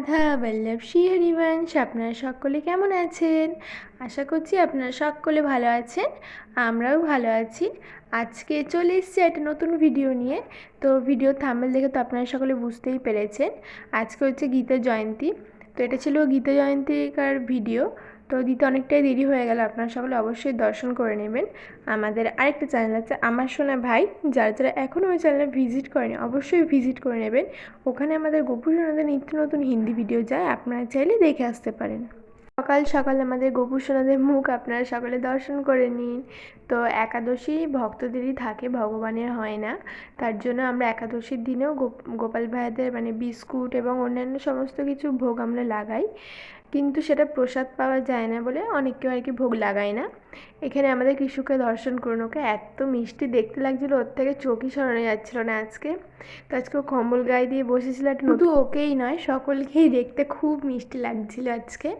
রাধা বল্লভ শ্রী হরিবংশ। আপনারা সকলে কেমন আছেন? আশা করছি আপনারা সকলে ভালো আছেন, আমরাও ভালো আছি। আজকে চলে এসেছি একটা নতুন ভিডিও নিয়ে। তো ভিডিও থাম্বনেল দেখে তো আপনারা সকলে বুঝতেই পেরেছেন আজকে হচ্ছে গীতা জয়ন্তী। তো এটা ছিল গীতা জয়ন্তীকার ভিডিও। তো দিতে অনেকটাই দেরি হয়ে গেল, আপনারা সকলে অবশ্যই দর্শন করে নেবেন। আমাদের আরেকটা চ্যানেল আছে আমার সোনা ভাই, যারা যারা এখনও ওই চ্যানেলে ভিজিট করেনি অবশ্যই ভিজিট করে নেবেন। ওখানে আমাদের গোপু সোনাদের নিত্য নতুন হিন্দি ভিডিও যায়, আপনারা চাইলে দেখে আসতে পারেন। সকাল সকাল আমাদের গোপু সোনাদের মুখ আপনারা সকলে দর্শন করে নিন। তো একাদশী ভক্তদেরই থাকে, ভগবানের হয় না। তার জন্য আমরা একাদশীর দিনেও গোপাল ভাইদের মানে বিস্কুট এবং অন্যান্য সমস্ত কিছু ভোগ আমরা লাগাই, কিন্তু সেটা প্রসাদ পাওয়া যায় না বলে অনেক কেউ আর কি ভোগ লাগায় না। এখানে আমাদের কৃষককে দর্শন করুন, ওকে এত মিষ্টি দেখতে লাগছিলো, ওর থেকে চোখই সরানো যাচ্ছিল না আজকে। তো আজকে ও কম্বল গায়ে দিয়ে বসেছিল, শুধু ওকেই নয় সকলকেই দেখতে খুব মিষ্টি লাগছিল আজকে।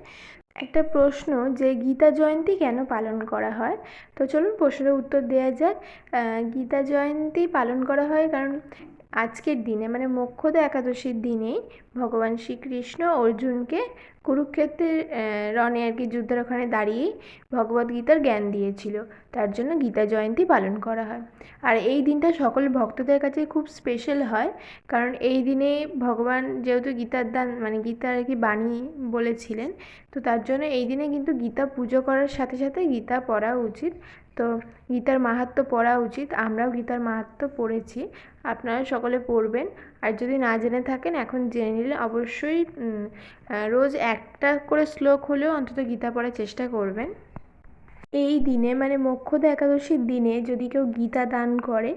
একটা প্রশ্ন, যে গীতা জয়ন্তী কেন পালন করা হয়? তো চলুন প্রশ্নের উত্তর দেওয়া যাক। গীতা জয়ন্তী পালন করা হয় কারণ আজকের দিনে মানে মোক্ষদা একাদশীর দিনেই ভগবান শ্রীকৃষ্ণ অর্জুনকে কুরুক্ষেত্রের রণে আর কি যুদ্ধের ওখানে দাঁড়িয়েই ভগবদ্গীতার জ্ঞান দিয়েছিল। তার জন্য গীতা জয়ন্তী পালন করা হয়। আর এই দিনটা সকল ভক্তদের কাছে খুব স্পেশাল হয়, কারণ এই দিনে ভগবান যেহেতু গীতার দান মানে গীতার আর কি বাণী বলেছিলেন, তো তার জন্য এই দিনে কিন্তু গীতা পুজো করার সাথে সাথে গীতা পড়া উচিত। তো গীতার মাহাত্ম্য পড়া উচিত, আমরাও গীতার মাহাত্ম্য পড়েছি, আপনারা সকলে পড়বেন। আর যদি না জেনে থাকেন এখন জেনে নিলে অবশ্যই রোজ একটা করে শ্লোক হলেও অন্তত গীতা পড়ার চেষ্টা করবেন। এই দিনে মানে মোক্ষদা একাদশীর দিনে যদি কেউ গীতা দান করে,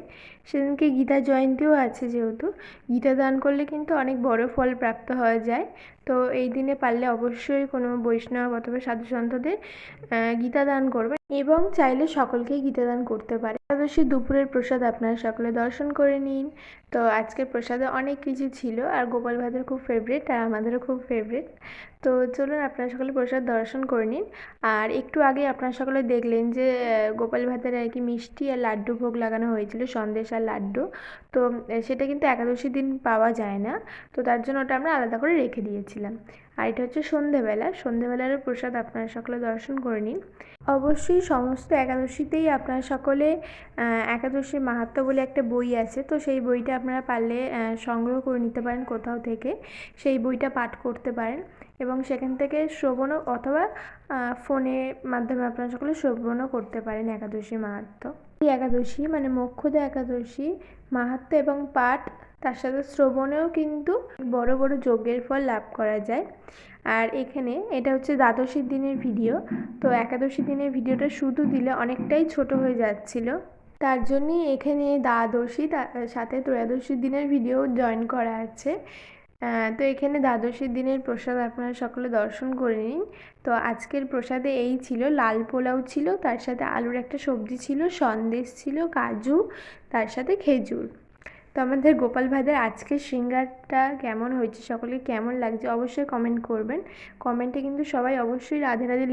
সেদিনকে গীতা জয়ন্তীও আছে যেহেতু, গীতা দান করলে কিন্তু অনেক বড় ফল প্রাপ্ত হওয়া যায়। তো এই দিনে পারলে অবশ্যই কোনো বৈষ্ণব অথবা সাধু সন্তদের গীতা দান করবেন এবং চাইলে সকলকেই গীতা দান করতে পারে। একাদশী দুপুরের প্রসাদ আপনারা সকলে দর্শন করে নিন। তো আজকের প্রসাদে অনেক কিছু ছিল, আর গোপাল ভাইদের খুব ফেভারিট আর আমাদেরও খুব ফেভারিট। তো চলুন আপনারা সকলে প্রসাদ দর্শন করে নিন। আর একটু আগে আপনারা সকলে দেখলেন যে গোপাল ভাতের আর কি মিষ্টি আর লাড্ডু ভোগ লাগানো হয়েছিল, সন্দেশ আর লাড্ডু। তো সেটা কিন্তু একাদশীর দিন পাওয়া যায় না, তো তার জন্য ওটা আমরা আলাদা করে রেখে দিয়েছিলাম। আর এটা হচ্ছে সন্ধেবেলার প্রসাদ, আপনারা সকলে দর্শন করে নিন। অবশ্যই সমস্ত একাদশীতেই আপনারা সকলে একাদশীর মাহাত্ম্য বলে একটা বই আছে, তো সেই বইটা আপনারা পারলে সংগ্রহ করে নিতে পারেন কোথাও থেকে, সেই বইটা পাঠ করতে পারেন এবং সেখান থেকে শ্রবণও অথবা ফোনের মাধ্যমে আপনারা সকলে শ্রবণও করতে পারেন একাদশী মাহাত্ম্য। এই একাদশী মানে মোক্ষদা একাদশী মাহাত্ম্য এবং পাঠ, তার সাথে শ্রবণেও কিন্তু বড় বড় যজ্ঞের ফল লাভ করা যায়। আর এখানে এটা হচ্ছে দ্বাদশীর দিনের ভিডিও, তো একাদশীর দিনের ভিডিওটা শুধু দিলে অনেকটাই ছোট হয়ে যাচ্ছিল, তার জন্যই এখানে দ্বাদশী তার সাথে ত্রয়োদশীর দিনের ভিডিও জয়েন করা আছে। তো এখানে দ্বাদশীর দিনের প্রসাদ আপনারা সকলে দর্শন করে নিন। তো আজকের প্রসাদে এই ছিল, লাল পোলাও ছিল, তার সাথে আলুর একটা সবজি ছিল, সন্দেশ ছিল, কাজু, তার সাথে খেজুর। তো আমাদের গোপাল ভাইদের আজকের সিঙ্গারটা কেমন হয়েছে, সকলে কেমন লাগছে অবশ্যই কমেন্ট করবেন। কমেন্টে কিন্তু সবাই অবশ্যই রাধে রাধে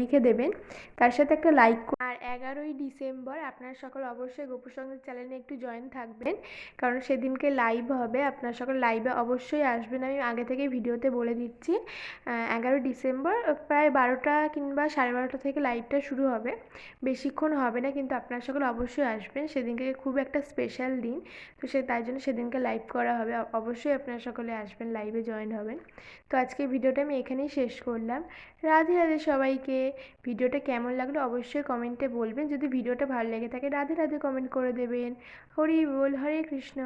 লিখে দেবেন, তার সাথে একটা লাইক। আর 11ই ডিসেম্বর আপনারা সকল অবশ্যই গোপুর সঙ্গে চ্যানেলে একটু জয়েন থাকবেন, কারণ সেদিনকে লাইভ হবে, আপনারা সকল লাইভে অবশ্যই আসবেন, আমি আগে থেকে ভিডিওতে বলে দিচ্ছি। 11 ডিসেম্বর প্রায় 12টা কিংবা 12:30 থেকে লাইভটা শুরু হবে, বেশিক্ষণ হবে না, কিন্তু আপনারা সকল অবশ্যই আসবেন, সেদিনকে খুব একটা স্পেশাল দিন। তো তাই জন্য সেদিনকে লাইভ করা হবে, অবশ্যই আপনারা সকলে আসবেন, লাইভে জয়েন হবেন। তো আজকে ভিডিওটা আমি এখানেই শেষ করলাম। রাধে রাধে সবাইকে। ভিডিওটা কেমন লাগলো অবশ্যই কমেন্টে বলবেন, যদি ভিডিওটা ভালো লেগে থাকে রাধে রাধে কমেন্ট করে দেবেন। হরি বল, হরে কৃষ্ণ।